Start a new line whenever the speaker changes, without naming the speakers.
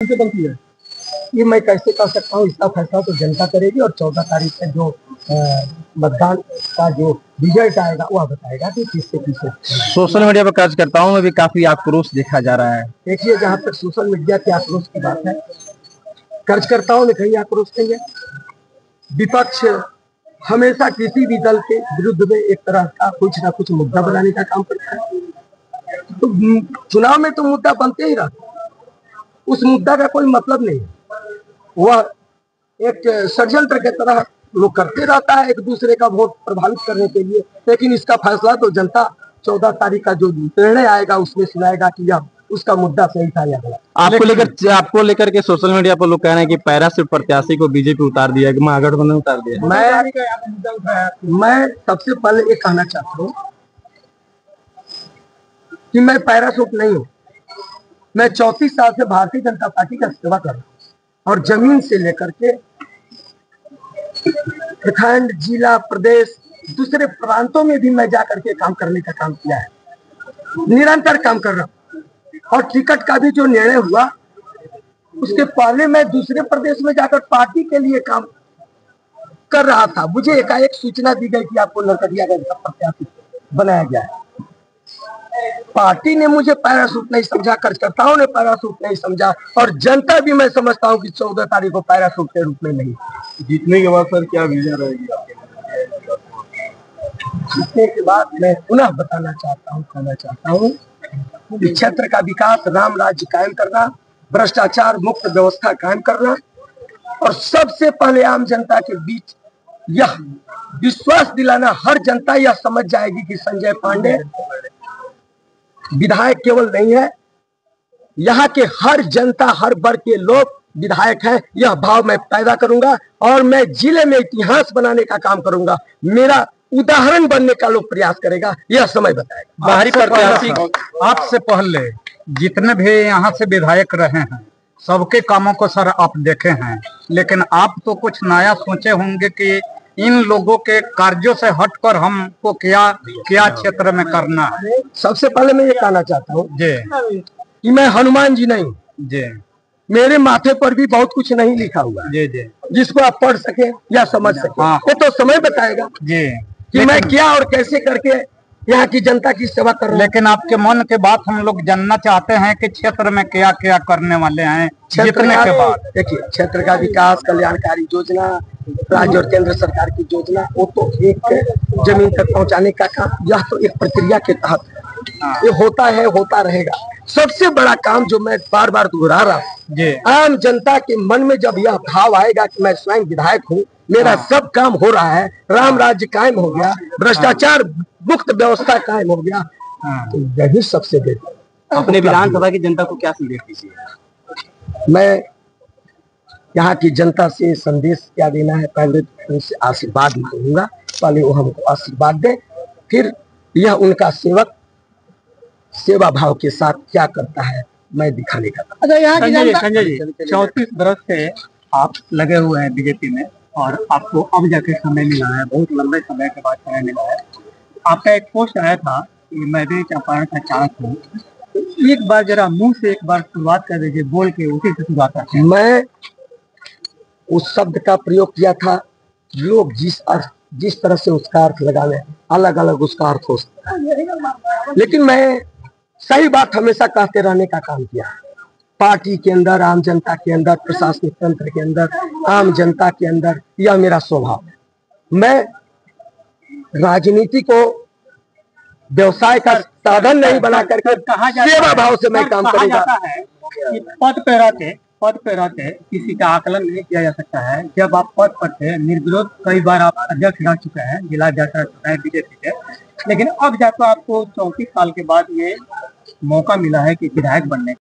से बनती है ये मैं कैसे कर सकता हूँ, इसका फैसला तो जनता करेगी और 14 तारीख से जो मतदान का जो रिजल्ट आएगा वह बताएगा कि किससे किससे।
सोशल मीडिया पर कार्यकर्ताओं में भी काफी आक्रोश देखा जा रहा है।
देखिए, जहाँ तक सोशल मीडिया के आक्रोश की बात है, कार्यकर्ताओं ने कहीं आक्रोश नहीं है। विपक्ष हमेशा किसी भी दल के विरुद्ध में एक तरह का कुछ ना कुछ मुद्दा बनाने का काम करता है। तो चुनाव में तो मुद्दा बनते ही रहता है, उस मुद्दा का कोई मतलब नहीं है। वह एक षड्यंत्र की तरह लोग करते रहता है एक दूसरे का वोट प्रभावित करने के लिए। लेकिन इसका फैसला तो जनता 14 तारीख का जो निर्णय आएगा उसमें सुनाएगा कि यह उसका मुद्दा सही था या गलत।
आपको लेकर के सोशल मीडिया पर लोग कह रहे हैं कि पैराशूट प्रत्याशी को बीजेपी उतार दिया, कि महागठबंधन उतार दिया।
मैं सबसे पहले ये कहना चाहता हूँ कि मैं पैराशूट नहीं हूँ। मैं 34 साल से भारतीय जनता पार्टी का सेवा कर रहा हूँ और जमीन से लेकर के प्रखंड, जिला, प्रदेश, दूसरे प्रांतों में भी मैं जाकर के काम करने का काम किया है। निरंतर काम कर रहा हूँ और टिकट का भी जो निर्णय हुआ उसके पहले मैं दूसरे प्रदेश में जाकर पार्टी के लिए काम कर रहा था। मुझे एकाएक सूचना दी गई कि आपको नरकटियागंज का प्रत्याशी बनाया गया है। पार्टी ने मुझे पैराशूट नहीं समझा, कार्यकर्ताओं ने पैराशूट नहीं समझा और जनता भी मैं समझता हूं कि 14 तारीख को पैराशूट के रूप में नहीं।
जीतने के बाद सर क्या विजन रहेगी आपके?
जीतने के बाद मैं पुनः बताना चाहता हूं कि क्षेत्र का विकास, राम राज्य कायम करना, भ्रष्टाचार मुक्त व्यवस्था कायम करना और सबसे पहले आम जनता के बीच यह विश्वास दिलाना। हर जनता यह समझ जाएगी कि संजय पांडे विधायक केवल नहीं है, यहाँ के हर जनता, हर वर्ग के लोग विधायक हैं। यह भाव मैं पैदा करूंगा और मैं जिले में इतिहास बनाने का काम करूंगा। मेरा उदाहरण बनने का लोग प्रयास करेगा, यह समय बताएगा।
बाहरी प्रत्याशी आपसे पहले जितने भी यहाँ से विधायक रहे हैं सबके कामों को सर आप देखे हैं, लेकिन आप तो कुछ नया सोचे होंगे कि इन लोगों के कार्यों से हटकर हमको क्या क्षेत्र में करना है।
सबसे पहले मैं ये कहना चाहता हूँ जी कि मैं हनुमान जी नहीं जी, मेरे माथे पर भी बहुत कुछ नहीं लिखा हुआ जी जी, जिसको आप पढ़ सके या समझ सके। हाँ। ये तो समय बताएगा जी कि मैं क्या और कैसे करके यहाँ की जनता की सेवा कर रहा हूँ।
लेकिन आपके मन के बात हम लोग जानना चाहते हैं कि क्षेत्र में क्या क्या करने वाले हैं जीतने के बाद।
देखिए, क्षेत्र का विकास, कल्याणकारी योजना, राज्य और केंद्र सरकार की योजना, वो तो एक जमीन तक पहुंचाने का काम, यह तो एक प्रक्रिया के तहत ये होता है, होता रहेगा। सबसे बड़ा काम जो मैं बार बार दोहरा रहा हूँ, आम जनता के मन में जब यह भाव आएगा कि मैं स्वयं विधायक हूँ, मेरा सब काम हो रहा है, राम राज्य कायम हो गया, भ्रष्टाचार मुक्त व्यवस्था कायम हो गया, तो यही सबसे बेहतर।
अपने विधानसभा की जनता को क्या संदेश दीजिए?
मैं यहाँ की जनता से संदेश क्या देना है, पहले उनसे आशीर्वाद मांगूंगा। पहले वो हमको आशीर्वाद दे, फिर यह उनका सेवक सेवा भाव के साथ क्या करता है मैं दिखाने का।
अच्छा, यहाँ की जनता संजय जी 34 बरस से आप लगे हुए हैं बीजेपी में और आपको अब जाके समय मिला है, बहुत लंबे समय के बाद समय मिला है। आपका एक पोस्ट आया था कि मैं भी चंपारण का चाहत हूँ, एक बार जरा मुंह से एक बार शुरुआत कर दीजिए, बोल के उसी से शुरुआत करते हैं।
मैं उस शब्द का प्रयोग किया था, लोग जिस तरह से उसका अर्थ लगावे, अलग अलग उसका अर्थ हो सकता है, लेकिन मैं सही बात हमेशा कहते रहने का काम किया। पार्टी के अंदर, आम जनता के अंदर, प्रशासनिक तंत्र के अंदर, आम जनता के अंदर, यह मेरा स्वभाव है। मैं राजनीति को व्यवसाय का साधन नहीं बना करके सेवा भाव से मैं काम करूंगा।
पद पे रहते किसी का आकलन नहीं किया जा सकता है। जब आप पद पर थे निर्विरोध, कई बार आप अध्यक्ष रह चुके हैं, जिला अध्यक्ष रह चुके हैं बीजेपी के, लेकिन अब जाकर आपको 34 साल के बाद ये मौका मिला है कि विधायक बनने